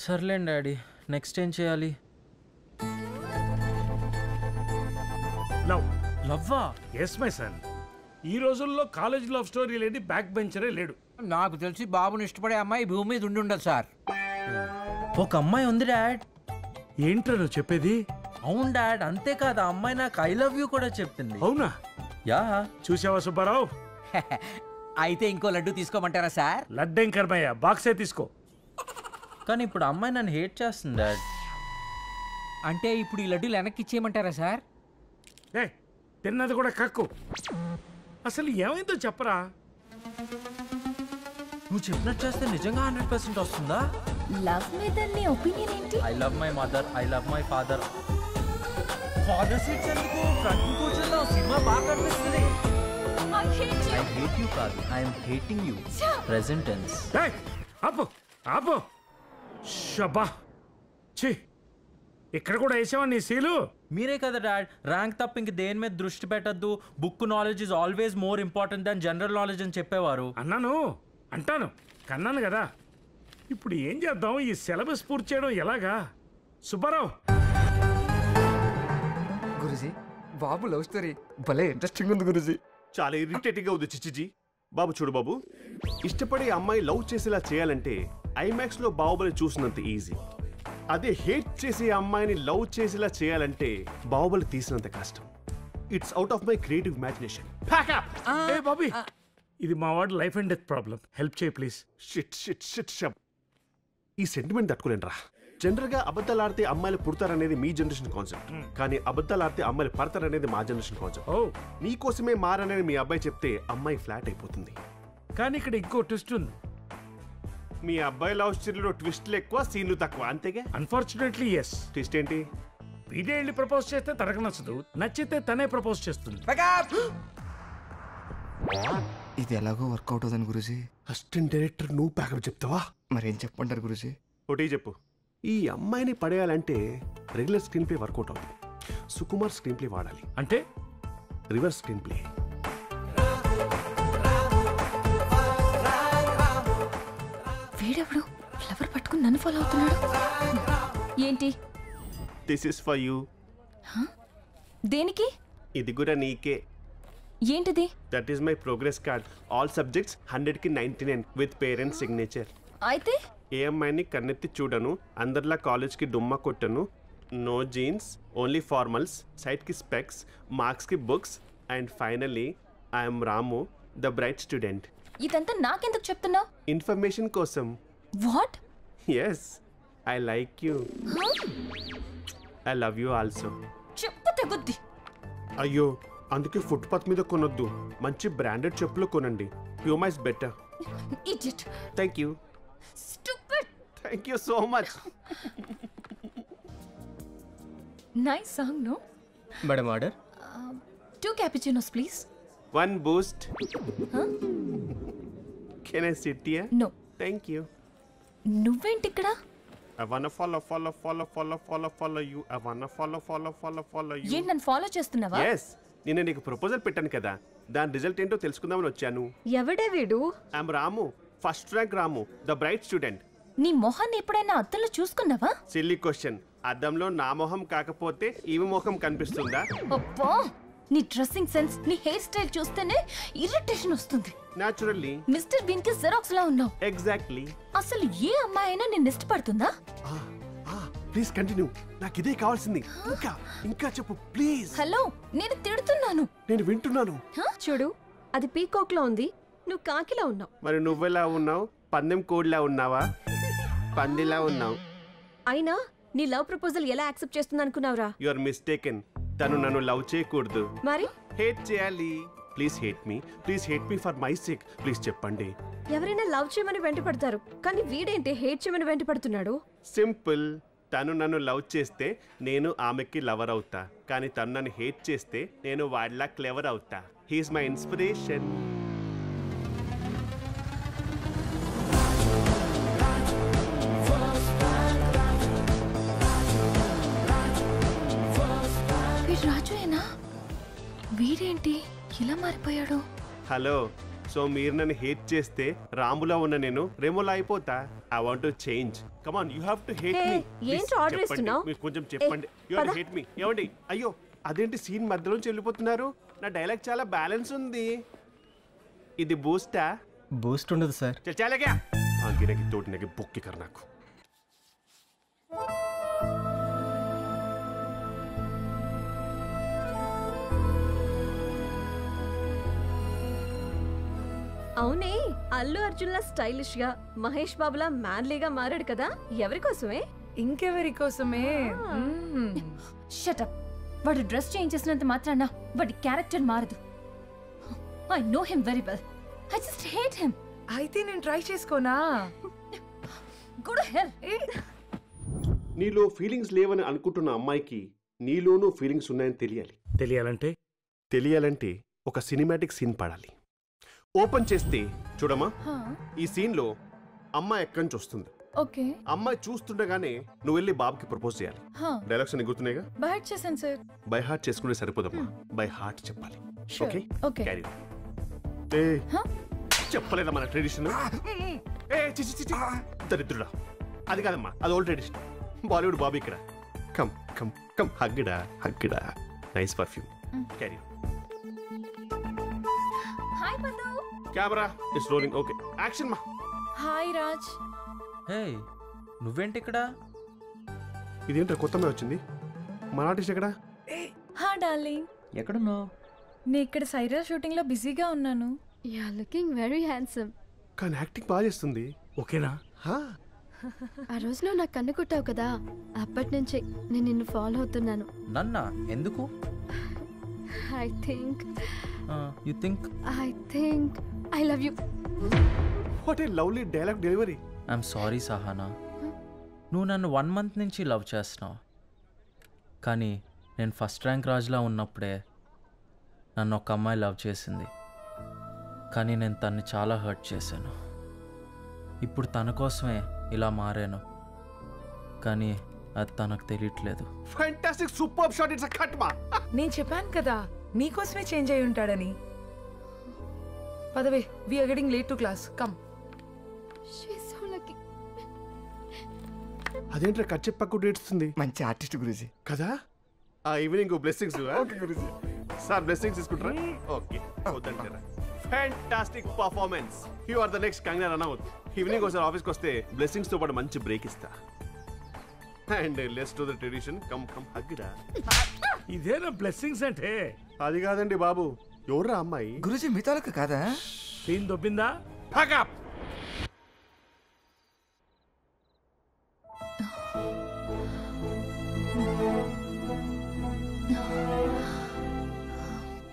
సర్లేండి daddy, next ఏం చేయాలి? లవ్వా? Yes my son. ఈ రోజుల్లో కాలేజ్ లవ్ స్టోరీ లేని బ్యాక్ బెంచరే లేడు. నాకు తెలిసి బాబుని ఇష్టపడే అమ్మాయి భూమి మీద ఉండి ఉండదు సార్. ఒక అమ్మాయి ఉంది డాడ్. ఏంట్రా నువ్వు చెప్పేది? అవును డాడ్, అంతేకాదు ఆ అమ్మాయి నాకు ఐ లవ్ యూ కూడా చెప్పింది. అవునా? యా. చూసావా సుబ్బారావు? అయితే ఇంకో లడ్డు తీసుకోమంటారా సార్? లడ్డేం కర్మయ్య, బాక్సే తీసుకో. కానీ ఇప్పుడు అమ్మాయి నన్ను హేట్ చేస్తుంది డాడ్. అంటే ఇప్పుడు ఈ లడ్డూలు వెనక్కి ఇచ్చేయమంటారా సార్? ఏ తిన్నది కూడా కక్కు. అసలు ఏమైందో చెప్పరా? నువ్వు చెప్పినట్టు చేస్తే నిజంగా 100% వస్తుందా? లవ్ మీద నీ ఒపీనియన్ ఏంటి? I love my mother, I love my father. Father seats ఎందుకు? ఫ్రంట్ కూర్చుందాం, సినిమా బాగా కనిపిస్తుంది. ఐ హేట్ యూ కాదు, I'm hating you. Present tense. ఆపు ఆపు. షబ్బా ఛీ, ఇక్కడ కూడా వేసావా నీ సీలు? మీరే కదా డాడ్ ర్యాంక్ తప్ప ఇంక దేని మీద దృష్టి పెట్టద్దు, book knowledge is always more important than general knowledge అని చెప్పేవారు. అన్నాను, అంటాను, కన్నాను కదా. ఇప్పుడు ఏం చేద్దాం? ఈ సిలబస్ పూర్తి చేయడం ఎలాగా? సుబ్బారావు. గురుజీ, బాబు లవ్ స్టోరీ భలే ఇంట్రెస్టింగ్ ఉంది గురుజీ. చాలా ఇరిటేటింగ్ గా ఉంది చిచ్చిజీ. బాబు చూడు బాబు, ఇష్టపడే అమ్మాయి లవ్ చేసేలా చేయాలంటే ఐమాక్స్ లో బాహుబలి చూసినంత ఈజీ. అదే హేట్ చేసే అమ్మాయిని లవ్ చేసేలా చేయాలంటే బాహుబలి తీసినంత కష్టం. It's out of my creative imagination. ఏ బాబీ, ఇది మా వాడు life and death problem. Help చేయి ప్లీజ్. షిట్ షిట్ షిట్ షబ్. ఈ సెంటిమెంట్ తట్టుకోలేండి రా. జనరల్ గా అబద్ధాలు ఆడితే అమ్మాయిలు పుడతారనేది మీ జనరేషన్ కాన్సెప్ట్, కానీ అబద్ధాలు ఆడితే అమ్మాయిలు పడతారనేది మా జనరేషన్ కాన్సెప్ట్. నీకోసమే మారనేది మీ అబ్బాయి చెప్తే అమ్మాయి ఫ్లాట్ అయిపోతుంది. కానీ ఇక్కడ ఇంకో ట్విస్ట్ ఉంది. మీ అబ్బాయి లవ్ స్టోరీలో ట్విస్ట్లు ఎక్కువ, సీన్లు తక్కువ, అంతేగా? Unfortunately yes. ట్విస్ట్ ఏంటి? వీడే వెళ్ళి ప్రపోజ్ చేస్తే తనకు నచ్చదు, నచ్చితే తనే ప్రపోజ్ చేస్తుంది. ఇది ఎలాగో వర్కౌట్ అవుతుంది గురుజీ. అసిస్టెంట్ డైరెక్టర్ నువ్వు ప్యాకప్ చెప్తావా? మరేం చెప్పంటారు గురుజీ? ఒకటి చెప్పు. ఈ అమ్మాయిని పడేయాలంటే రెగ్యులర్ స్క్రీన్ ప్లే వర్కౌట్ అవుతుంది. సుకుమార్ స్క్రీన్ ప్లే వాడాలి. అంటే రివర్స్ స్క్రీన్ ప్లే. వీడెవడు ఫ్లవర్ పట్టుకుని నన్ను ఫాలో అవుతున్నాడు? ఏంటి? This is for you. దేనికి? ఇది కూడా నీకే. ఏంటిది? That is my progress card. All subjects 100కి 99 విత్ పేరెంట్స్ సిగ్నేచర్. అయితే ఏ అమ్మాయిని కన్నెత్తి చూడను, అందరిలా కాలేజ్కి డుమ్మా కొట్టను, నో జీన్స్, ఓన్లీ ఫార్మల్స్, సైట్కి స్పెక్స్, మార్క్స్కి books, and finally I'm Ramu, the bright student. ఇదంతా నాకెందుకు చెప్తున్నావు? ఇన్ఫర్మేషన్ కోసం. What? Yes, I like you. I love you also. చెప్పు తెగుద్ది. అయ్యో, అందుకే ఫుట్పాత్ మీద కొనొద్దు, మంచి బ్రాండెడ్ చెప్పులు కొనండి. Puma is better. Idiot. Thank you. Stupid. Thank you so much. Nice song no? Madam order. 2 cappuccinos please. 1 boost. Can I sit here? No. Thank you. నువ్వేంటి ఇక్కడ? I wanna follow you. I wanna follow you. ఏంటి నన్ను follow చేస్తున్నావా? Yes. నేను నీకు proposal పెట్టాను కదా, దాని రిజల్ట్ ఏంటో తెలుసుకుందామని వచ్చాను. ఎవడే వీడు? I'm Ramu, first rank Ramu, the bright student. నీ మొహాన్ని ఎప్పుడైనా అద్దంలో చూసుకున్నావా? Silly question. అద్దంలో నా మొహం కాకపోతే ఈమె మొహం కనిపిస్తుందా? అబ్బా, నీ డ్రెస్సింగ్ సెన్స్, నీ హెయిర్ స్టైల్ చూస్తేనే ఇరిటేషన్ వస్తుంది. న్యాచురల్లీ మిస్టర్ బీన్ కి జెరాక్స్ లా ఉన్నావు. ఎగ్జాక్ట్లీ. అసలు ఏ అమ్మాయి అయినా నిన్ను ఇష్టపడుతుందా? ప్లీజ్ కంటిన్యూ, నాకు ఇదే కావాల్సింది. ఇంకా చెప్పు ప్లీజ్. హలో, నేను తిడుతున్నాను. నేను వింటున్నాను. చూడు, అది పీకాక్ లో ఉంది, నువ్వు కాకిలా ఉన్నావు. మరి నువ్వెలా ఉన్నావు? పందెం కోడ్లా ఉన్నావా? పందిలా ఉన్నావు. అయినా నీ లవ్ ప్రపోజల్ ఎలా యాక్సెప్ట్ చేస్తుంది అనుకున్నావురా? You are mistaken. తను నన్ను లవ్ చేయకూడదు, మరి హేట్ చేయాలి. Please hate me for my sake. Please చెప్పండి. ఎవరైనా లవ్ చేయమని వెంట పడతారు, కానీ వీడేంటి హేట్ చేయమని వెంట పడుతున్నాడు? సింపుల్. తను నన్ను లవ్ చేస్తే నేను ఆమెకి లవర్ అవుతా, కానీ తను నన్ను హేట్ చేస్తే నేను వాడిలా క్లెవర్ అవుతా. He is my inspiration. రాజుయేనా? వీడేంటి ఇలా మారిపోయాడు? హలో, సో మీరు నన్ను హేట్ చేస్తే రాములా ఉన్న నేను రేమోలా అయిపోతా. I want to change. Come on, you have to hate me. ఏంటి ఆర్డర్ ఇస్తున్నావు? మీరు కొంచెం చెప్పండి. You have to hate me. ఏమండి? అయ్యో అదేంటి సీన్ మధ్యలోంచి వెళ్ళిపోతున్నారు? నా డైలాగ్ చాలా బ్యాలెన్స్ ఉంది. ఇది బూస్టా? బూస్ట్ ఉండదు సార్. చాలా క్యా గిరకి తోటినకి బొక్కి కర్ నాకు. అవునే, అల్లు అర్జున్ లా స్టైలిష్ గా, మహేష్ బాబులా మ్యాన్లీగా మారాడు కదా, ఎవరి కోసమే? ఇంకెవరి కోసమే? షటప్. వాడు డ్రెస్ చేంజ్ చేసినంత మాత్రాన వాడి క్యారెక్టర్ మారదు. I know him very well. I just hate him. అయితే నేను ట్రై చేసుకోనా? Go to hell. నీలో ఫీలింగ్స్ లేవని అనుకుంటున్న అమ్మాయికి నీలోనూ ఫీలింగ్స్ ఉన్నాయని తెలియాలి. తెలియాలంటే ఒక సినిమాటిక్ సీన్ పడాలి. ఓపెన్ చేస్తే చూడమ్మా, ఈ సీన్ లో అమ్మాయి ఎక్కడి నుంచి వస్తుంది. ఓకే. అమ్మాయి చూస్తుండగానే నువ్వు వెళ్ళి బాబుకి ప్రపోజ్ చేయాలి. డైలాగ్స్ అన్ని గుర్తున్నాయిగా? బై హార్ట్ చేశాను సార్. బై హార్ట్ చేసుకుంటే సరిపోదమ్మా, బై హార్ట్ చెప్పాలి. Okay okay. చెప్పలేదా మన ట్రెడిషన్? దరిద్రుడా, అది కాదమ్మా, అది ఓల్డ్ ట్రెడిషన్. బాలీవుడ్ బాబు ఇక్కడ. కమ్ కమ్ కమ్, హగ్గిడా హగ్గిడా. Nice perfume. క్యారీ. Hi Pandu. Camera is rolling. Okay, action మా. హాయ్ రాజ్. హే, నువ్వేంటి ఇక్కడ? ఇదేంటో కొత్తమే వచ్చింది. మన ఆర్టిస్ట్ ఎక్కడ? హా డార్లింగ్. ఎక్కడున్నావు? నేను ఇక్కడ సైరా షూటింగ్ లో బిజీగా ఉన్నాను. You are looking very handsome. కానీ యాక్టింగ్ బాగా చేస్తుంది. ఓకేనా? ఆ రోజులో నాకు కన్ను కొట్టావు కదా, అప్పటి నుంచి నేను నిన్ను ఫాలో అవుతున్నాను. నన్నా? ఎందుకు? I think you think I love you. What a lovely dialogue delivery. I'm sorry Sahana, నువ్వు నన్ను 1 month నుంచి లవ్ చేస్తున్నావు. కానీ నేను ఫస్ట్ ర్యాంక్ రాజులా ఉన్నప్పుడే నన్ను ఒక అమ్మాయి లవ్ చేసింది. కానీ నేను తన్ని చాలా హర్ట్ చేశాను. ఇప్పుడు తన కోసమే ఇలా మారాను, కానీ అది తనకు తెలియట్లేదు. Fantastic, super shot. It's a cut మా. నేను చెప్పాను కదా నీకోసమే చేంజ్ అయి ఉంటాడని. పదవే, we are getting late to class. Come. She is so lucky. అదేంట్రా కట్ చెప్పకు డేట్స్తుంది? మంచి ఆర్టిస్ట్ గురూజీ కదా. ఆ ఈవినింగ్ బ్లెస్సింగ్స్. ఓకే గురూజీ. సార్ బ్లెస్సింగ్స్ తీసుకుంటారా? ఓకే, వద్దంటారా? Fantastic performance. You are the next Kangana Ranaut. Evening ఒకసారి ఆఫీస్కి వస్తే బ్లెస్సింగ్స్ తో పాటు మంచి బ్రేక్ ఇస్తా. And let's to the tradition. Come come, హగ్గిడా. ఇదేనా బ్లెస్సింగ్స్ అంటే? అది కాదండి బాబు. ఎవర్రా అమ్మాయి? గురూజీ మీ తాలూకు కాదా? సీన్ దొబ్బిందా?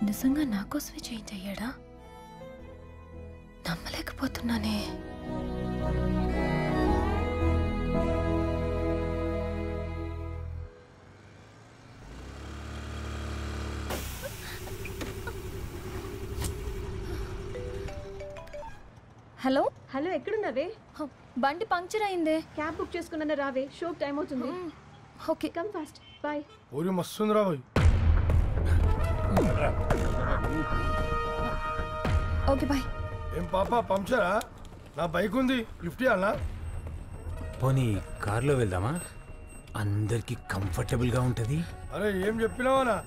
నిజంగా నా కోసమే చేంజ్ అయ్యాడా? నమ్మలేకపోతున్నానే. హలో హలో, ఎక్కడున్నావే? బండి పంక్చర్ అయిందే. క్యాబ్ బుక్ చేసుకున్నా, రావే. షోకి టైం అవుతుంది. Okay, come fast. బాయ్. ఊరి మస్తుంది రాబోయ్. Okay bye. ఏం పాప పంక్చరా? నా బైక్ ఉంది, లిఫ్ట్ ఇవ్వాలా? పోనీ కార్లో వెళ్దామా? అందరికి కంఫర్టబుల్గా ఉంటుంది. అరే ఏం చెప్పినావనా?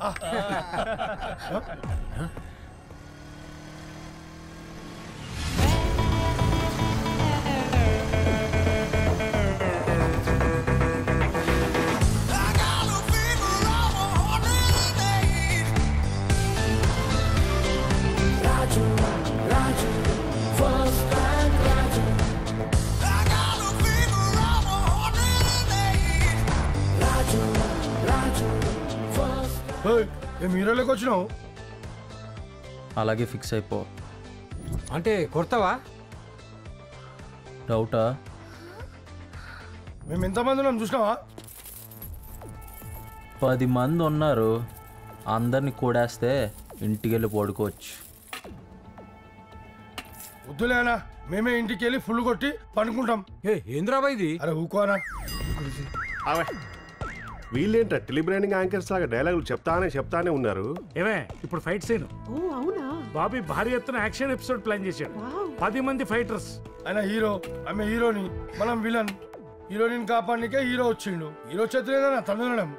ఏం హీరోలోకి వచ్చినావు? అలాగే ఫిక్స్ అయిపో. అంటే కొడతావా? డౌటా? మేము ఎంతమంది ఉన్నాం చూసినావా? 10 మంది ఉన్నారు. అందరిని కూడేస్తే ఇంటికి వెళ్ళి పడుకోవచ్చు. వద్దులేనా, మేమే ఇంటికి వెళ్ళి ఫుల్ కొట్టి పనుకుంటాం. ఏంద్రాబా ఇది? అరే ఊకోనా. వీళ్ళేంట టెలిబ్రాండింగ్ యాంకర్స్ లాగా డైలాగులు చెప్తానే ఉన్నారు. ఏమే ఇప్పుడు ఫైట్ సీన్? ఓ అవునా? బాబీ భారీ ఎత్తున యాక్షన్ ఎపిసోడ్ ప్లాన్ చేశాడు 10 మంది ఫైటర్స్. ఆయన హీరో, ఆమె హీరోని, మనం విలన్. హీరోయిన్ కాపాడనికే హీరో వచ్చిండు. హీరో చేతులేనా తమిళం.